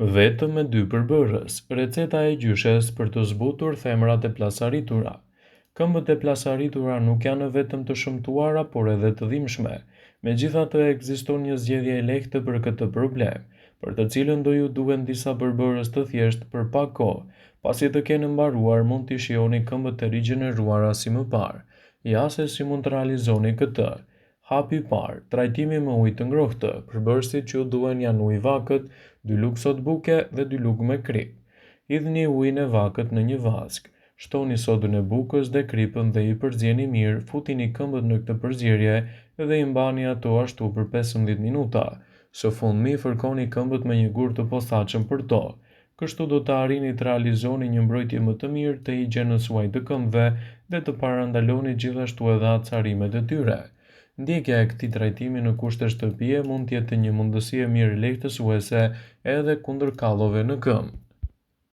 Vetëm me 2 përbërës, receta e gjyshes për të zbutur themrat e plasaritura. Këmbët e plasaritura nuk janë vetëm të shëmtuara, por edhe të dhimbshme. Megjithatë, ekziston një zgjedhje e lehtë për këtë problem, për të cilën do ju duhen disa përbërës të thjeshtë për pak kohë. Pasi të kenë mbaruar, mund t'i shihoni këmbët e rigjeneruara si më parë. Ja se si mund të realizoni këtë. Hapi i parë, trajtimi me ujë të ngrohtë. Përbërësit që ju duhen janë uji i vakët, 2 lugë sodë buke dhe 2 lugë me kripë. Hidhni ujin e vakët në një vazk. Shtoni sodën e bukës dhe kripën dhe i përzieni mirë, futini këmbët në këtë përzierje dhe i mbani ato ashtu për 15 minuta. Së fundmi, fërkoni këmbët me një gur të posaçëm për to. Kështu do të arrini të realizoni një mbrojtje më të mirë të higjienës suaj të këmbëve dhe të parandaloni gjithashtu edhe acarimet e tyre. Ndjekja e këtij trajtimi në kushte shtëpie mund të jetë një mundësi e mirë lehtësuese edhe kundër kallove në këmbë.